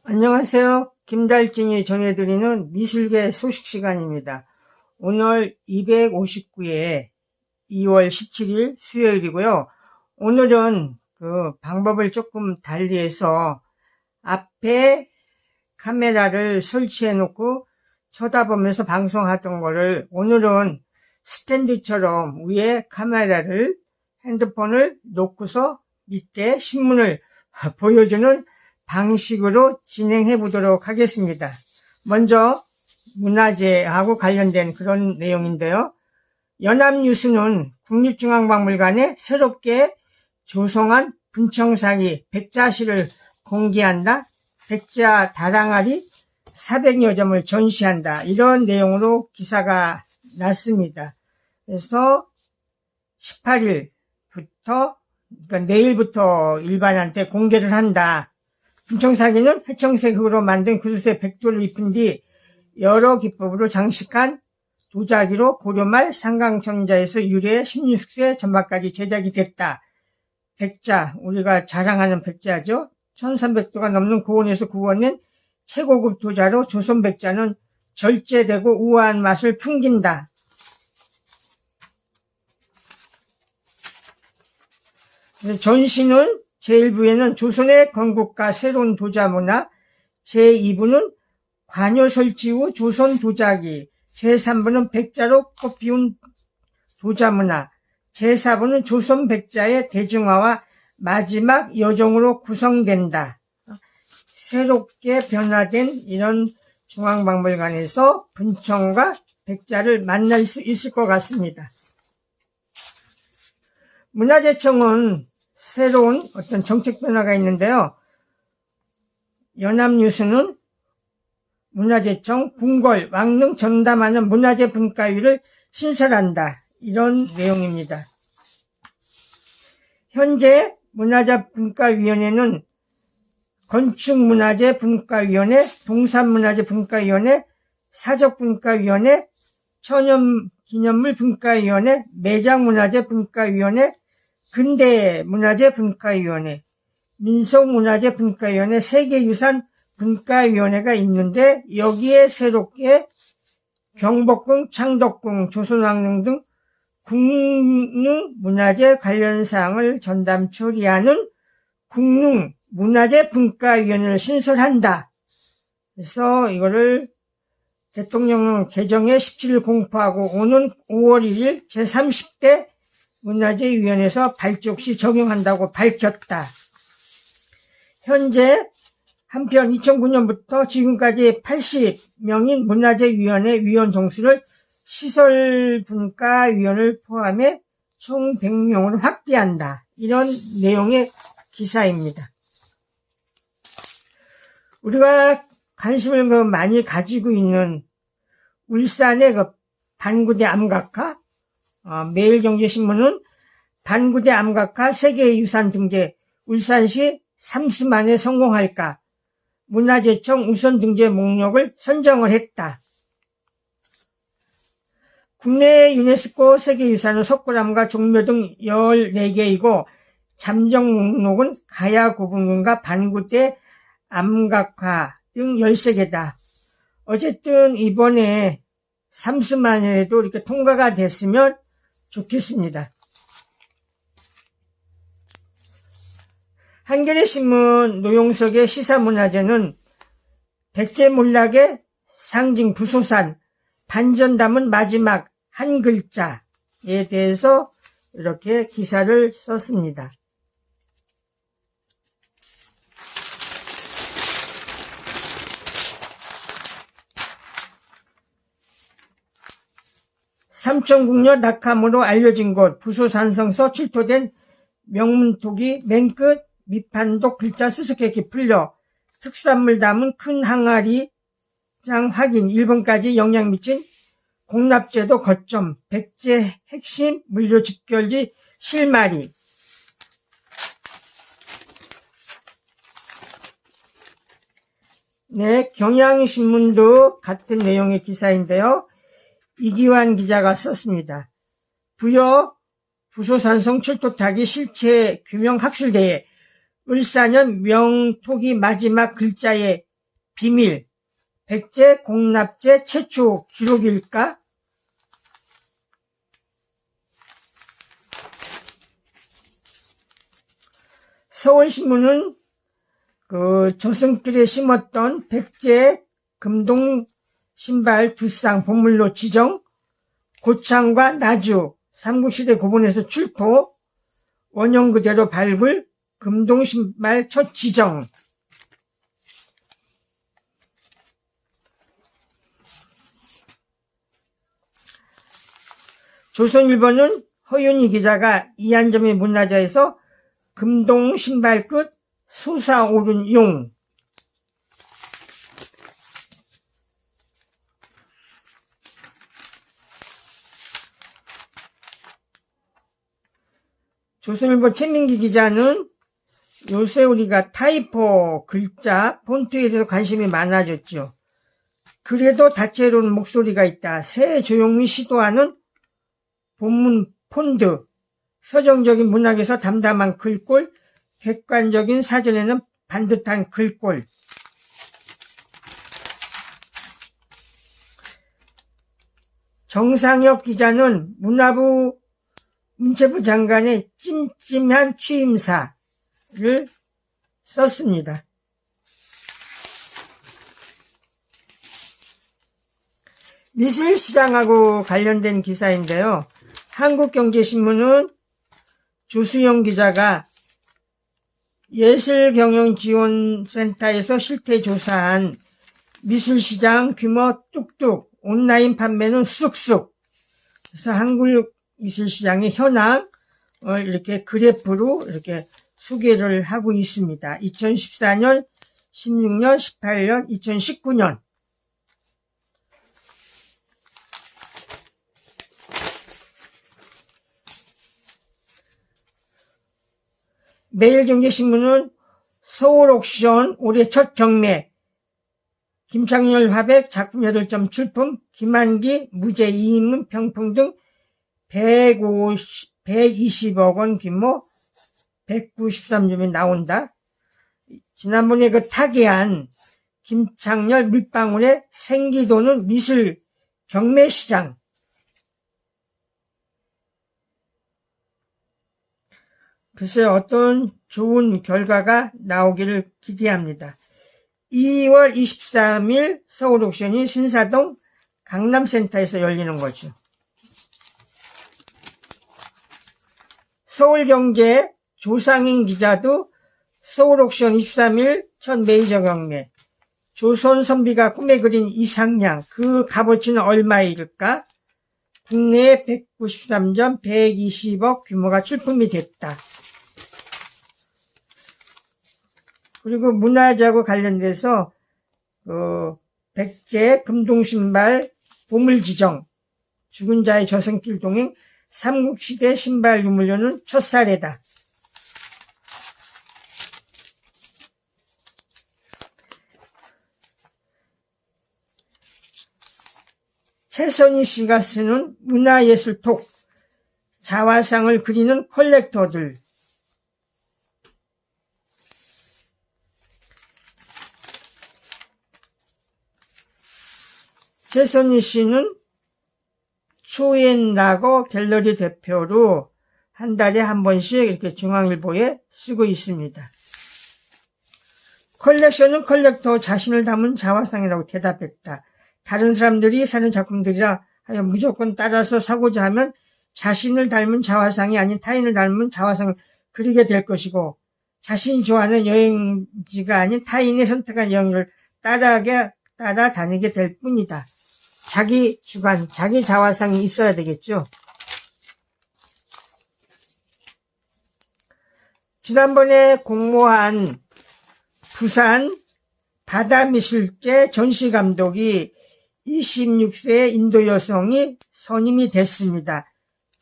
안녕하세요. 김달진이 전해드리는 미술계 소식 시간입니다. 오늘 259회 2월 17일 수요일이고요. 오늘은 그 방법을 조금 달리해서 앞에 카메라를 설치해 놓고 쳐다보면서 방송하던 거를 오늘은 스탠드처럼 위에 카메라를 핸드폰을 놓고서 밑에 신문을 보여주는 방식으로 진행해 보도록 하겠습니다. 먼저 문화재하고 관련된 그런 내용인데요. 연합뉴스는 국립중앙박물관에 새롭게 조성한 분청사기 백자실을 공개한다. 백자 다랑아리 400여 점을 전시한다. 이런 내용으로 기사가 났습니다. 그래서 18일부터 그러니까 내일부터 일반한테 공개를 한다. 분청사기는 해청색 흙으로 만든 그릇에 백도를 입힌 뒤 여러 기법으로 장식한 도자기로 고려말 상강천자에서 유래 16세 전막까지 제작이 됐다. 백자, 우리가 자랑하는 백자죠. 1300도가 넘는 고온에서 구워낸 최고급 도자로 조선 백자는 절제되고 우아한 맛을 풍긴다. 전시는 제1부에는 조선의 건국과 새로운 도자문화, 제2부는 관여 설치 후 조선 도자기, 제3부는 백자로 꽃피운 도자문화, 제4부는 조선 백자의 대중화와 마지막 여정으로 구성된다. 새롭게 변화된 이런 중앙박물관에서 분청과 백자를 만날 수 있을 것 같습니다. 문화재청은 새로운 어떤 정책 변화가 있는데요. 연합뉴스는 문화재청 궁궐 왕릉 전담하는 문화재 분과위를 신설한다. 이런 내용입니다. 현재 문화재 분과위원회는 건축문화재 분과위원회, 동산문화재 분과위원회, 사적분과위원회, 천연기념물 분과위원회, 매장문화재 분과위원회, 근대문화재 분과위원회, 민속문화재 분과위원회, 세계유산 분과위원회가 있는데 여기에 새롭게 경복궁, 창덕궁, 조선왕릉 등 국릉문화재 관련 사항을 전담 처리하는 국릉문화재 분과위원회를 신설한다. 그래서 이거를 대통령은 개정에 17일 공포하고 오는 5월 1일 제30대 문화재위원회에서 발족 시 적용한다고 밝혔다. 현재 한편 2009년부터 지금까지 80명인 문화재위원회 위원 정수를 시설분과위원을 포함해 총 100명으로 확대한다. 이런 내용의 기사입니다. 우리가 관심을 많이 가지고 있는 울산의 반구대 암각화, 매일경제신문은 반구대 암각화 세계유산 등재 울산시 3수 만에 성공할까 문화재청 우선 등재 목록을 선정을 했다. 국내 유네스코 세계유산은 석굴암과 종묘 등 14개이고 잠정 목록은 가야고분군과 반구대 암각화 등 13개다. 어쨌든 이번에 3수만이라도 이렇게 통과가 됐으면 좋겠습니다. 한겨레신문 노용석의 시사문화재는 백제몰락의 상징 부소산, 반전 담은 마지막 한 글자에 대해서 이렇게 기사를 썼습니다. 삼천궁녀 낙함으로 알려진 곳 부소산성서 출토된 명문토기 맨끝 밑판독 글자 수수께끼 풀려 특산물 담은 큰 항아리장 확인 1번까지 영향 미친 공납제도 거점 백제 핵심 물류 집결지 실마리. 네, 경향신문도 같은 내용의 기사인데요. 이기환 기자가 썼습니다. 부여 부소산성 출토타기 실체 규명 학술대회 울산은 명토기 마지막 글자에 비밀, 백제 공납제 최초 기록일까? 서울신문은 조선길에 심었던 백제 금동 신발 두 쌍 보물로 지정, 고창과 나주 삼국시대 고본에서 출토, 원형 그대로 발굴, 금동 신발 첫 지정. 조선일보는 허윤희 기자가 이한점의 문화자에서 금동 신발 끝 솟아오른 용. 조선일보 최민기 기자는 요새 우리가 타이포 글자 폰트에 대해서 관심이 많아졌죠. 그래도 다채로운 목소리가 있다. 새 조용히 시도하는 본문 폰트, 서정적인 문학에서 담담한 글꼴, 객관적인 사전에는 반듯한 글꼴. 정상혁 기자는 문체부 장관의 찜찜한 취임사를 썼습니다. 미술시장하고 관련된 기사인데요. 한국경제신문은 조수영 기자가 예술경영지원센터에서 실태조사한 미술시장 규모 뚝뚝, 온라인 판매는 쑥쑥. 그래서 한국 미술시장의 현황을 이렇게 그래프로 이렇게 소개를 하고 있습니다. 2014년, 16년, 18년, 2019년. 매일경제신문은 서울 옥션 올해 첫 경매, 김창렬 화백 작품 8점 출품, 김한기 무죄 2인문 평풍 등 120억 원 규모 193점이 나온다. 지난번에 타계한 김창렬 물방울의 생기도는 미술 경매시장. 글쎄 어떤 좋은 결과가 나오기를 기대합니다. 2월 23일 서울 옥션이 신사동 강남센터에서 열리는 거죠. 서울경제 조상인 기자도 서울 옥션 23일 첫 메이저 경매, 조선선비가 꿈에 그린 이상향, 그 값어치는 얼마일까? 국내에 193점 120억 규모가 출품이 됐다. 그리고 문화재하고 관련돼서 백제 금동신발 보물지정, 죽은 자의 저승길 동행, 삼국시대 신발 유물로는 첫 사례다. 최선희 씨가 쓰는 문화예술톡, 자화상을 그리는 컬렉터들. 최선희 씨는 초엔라거 갤러리 대표로 한 달에 한 번씩 이렇게 중앙일보에 쓰고 있습니다. 컬렉션은 컬렉터 자신을 담은 자화상이라고 대답했다. 다른 사람들이 사는 작품들이라 하여 무조건 따라서 사고자 하면 자신을 닮은 자화상이 아닌 타인을 닮은 자화상을 그리게 될 것이고, 자신이 좋아하는 여행지가 아닌 타인의 선택한 여행을 따라다니게 될 뿐이다. 자기 주관, 자기 자화상이 있어야 되겠죠. 지난번에 공모한 부산 바다미술제 전시감독이 26세의 인도 여성이 선임이 됐습니다.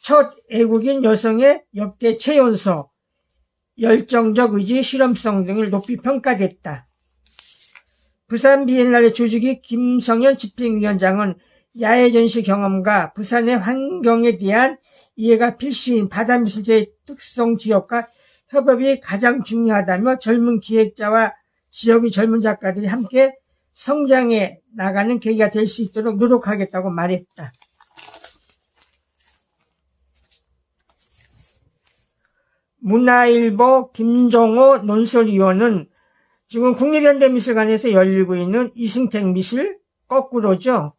첫 애국인 여성의 역대 최연소, 열정적 의지, 실험성 등을 높이 평가됐다. 부산 비엔날레 조직위 김성현 집행위원장은 야외 전시 경험과 부산의 환경에 대한 이해가 필수인 바다미술제의 특성 지역과 협업이 가장 중요하다며 젊은 기획자와 지역의 젊은 작가들이 함께 성장해 나가는 계기가 될 수 있도록 노력하겠다고 말했다. 문화일보 김종호 논설위원은 지금 국립현대미술관에서 열리고 있는 이승택 미술 거꾸로죠.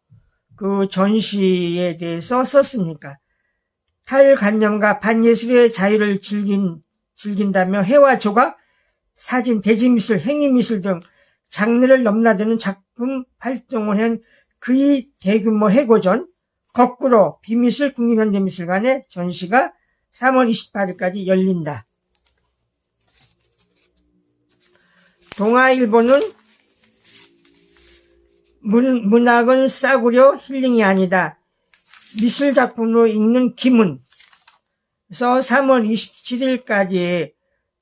그 전시에 대해서 썼습니까? 탈관념과 반예술의 자유를 즐긴다며 회화 조각, 사진, 대지미술, 행위미술 등 장르를 넘나드는 작품 활동을 한 그의 대규모 해고전 거꾸로 비미술 국립현대미술관의 전시가 3월 28일까지 열린다. 동아일보는 문학은 싸구려 힐링이 아니다. 미술작품으로 읽는 기문. 그래서 3월 27일까지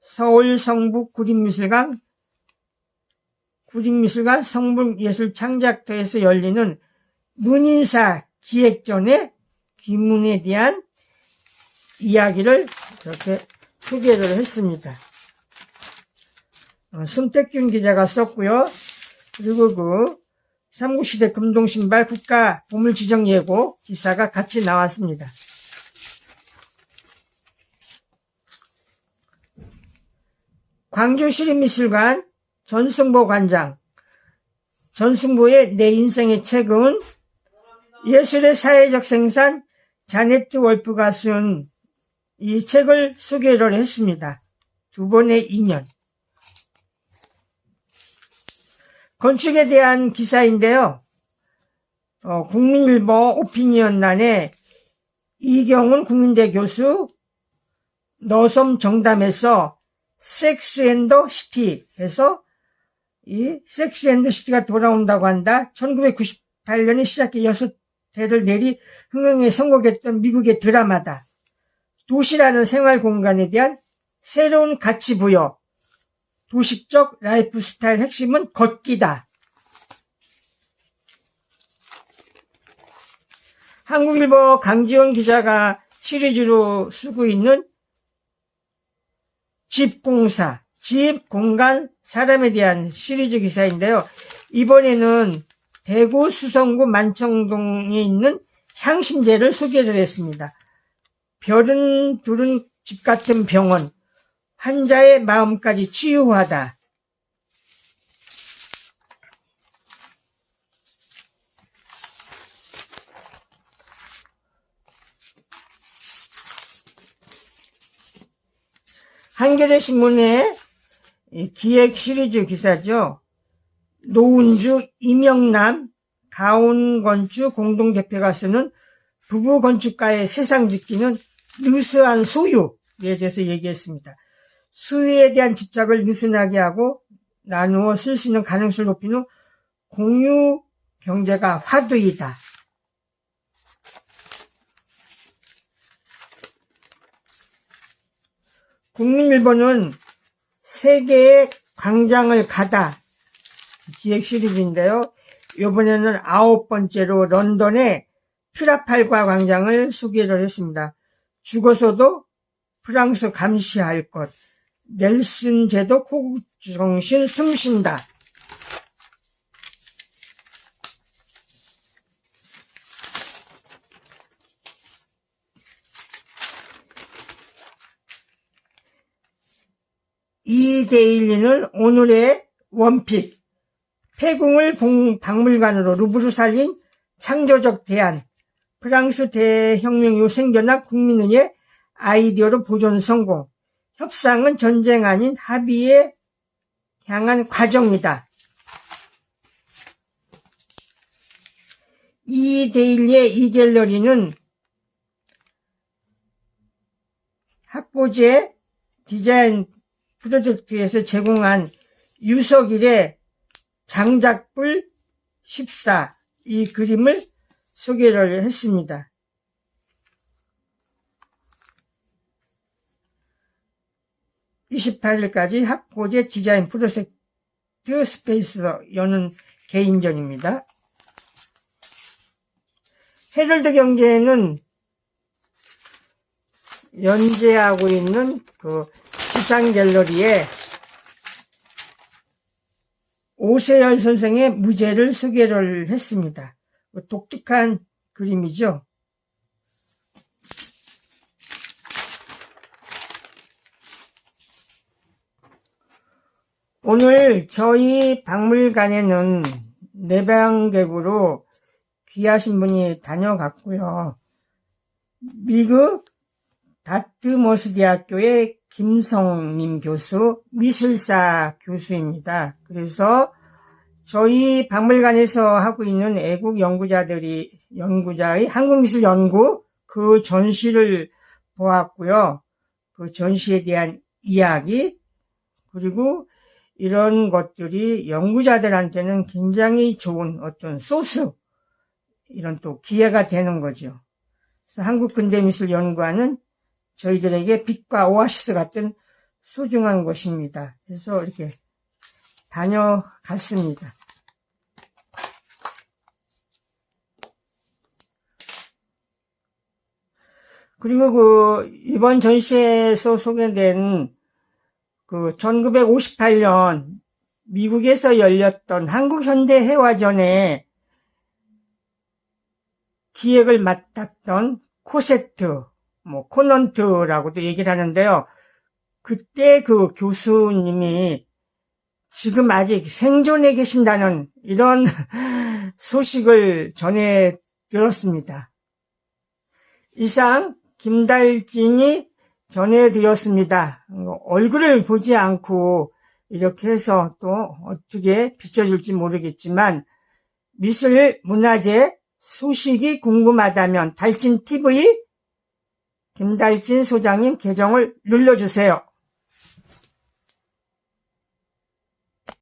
서울 성북 구립미술관 성북예술창작터에서 열리는 문인사 기획전의 기문에 대한 이야기를 이렇게 소개를 했습니다. 손택균 기자가 썼고요. 그리고 그 삼국시대 금동신발 국가 보물지정예고 기사가 같이 나왔습니다. 광주시립미술관 전승보 관장. 전승보의 내 인생의 책은 예술의 사회적 생산 자네트 월프가 쓴 이 책을 소개를 했습니다. 두 번의 인연. 건축에 대한 기사인데요. 국민일보 오피니언란에 이경훈 국민대 교수 너섬 정담에서 섹스 앤더 시티에서 이 섹스 앤더 시티가 돌아온다고 한다. 1998년에 시작해 6회를 내리 흥행에 성공했던 미국의 드라마다. 도시라는 생활 공간에 대한 새로운 가치 부여. 도식적 라이프 스타일 핵심은 걷기다. 한국일보 강지원 기자가 시리즈로 쓰고 있는 집공사, 집, 공간, 사람에 대한 시리즈 기사인데요. 이번에는 대구 수성구 만청동에 있는 향신제를 소개를 했습니다. 별은 둘은 집 같은 병원, 환자의 마음까지 치유하다. 한겨레 신문의 기획 시리즈 기사죠. 노은주, 이명남, 가온건축 공동대표가 쓰는 부부건축가의 세상 지키는 느슨한 소유에 대해서 얘기했습니다. 소유에 대한 집착을 느슨하게 하고 나누어 쓸 수 있는 가능성을 높이는 공유 경제가 화두이다. 국민일보는 세계의 광장을 가다 기획 시리즈인데요. 이번에는 9번째로 런던의 트라팔가 광장을 소개를 했습니다. 죽어서도 프랑스 감시할 것. 넬슨 제독 호국정신 숨쉰다. 이데일리는 오늘의 원픽. 폐궁을 박물관으로 루브르 살린 창조적 대안. 프랑스 대혁명 이후 생겨난 국민의회 아이디어로 보존 성공. 협상은 전쟁 아닌 합의에 향한 과정이다. 이데일리의 이갤러리는 학고제 디자인 프로젝트에서 제공한 유석일의 장작불 14 이 그림을 소개를 했습니다. (28일까지) 학고제 디자인 프로젝트 스페이스로 여는 개인전입니다. 헤럴드 경제는 연재하고 있는 그 지상 갤러리에 오세열 선생의 무제를 소개를 했습니다. 독특한 그림이죠. 오늘 저희 박물관에는 내방객으로 귀하신 분이 다녀갔고요. 미국 다트머스 대학교의 김성림 교수, 미술사 교수입니다. 그래서 저희 박물관에서 하고 있는 애국 연구자의 한국미술 연구 그 전시를 보았고요. 그 전시에 대한 이야기, 그리고 이런 것들이 연구자들한테는 굉장히 좋은 어떤 소스, 이런 또 기회가 되는 거죠. 그래서 한국근대미술연구원은 저희들에게 빛과 오아시스 같은 소중한 곳입니다. 그래서 이렇게 다녀갔습니다. 그리고 이번 전시에서 소개된 1958년 미국에서 열렸던 한국현대회화전에 기획을 맡았던 코세트, 코넌트라고도 얘기를 하는데요. 그때 그 교수님이 지금 아직 생존해 계신다는 이런 소식을 전해 들었습니다. 이상 김달진이 전해드렸습니다. 얼굴을 보지 않고 이렇게 해서 또 어떻게 비춰줄지 모르겠지만 미술 문화재 소식이 궁금하다면 달진TV 김달진 소장님 계정을 눌러주세요.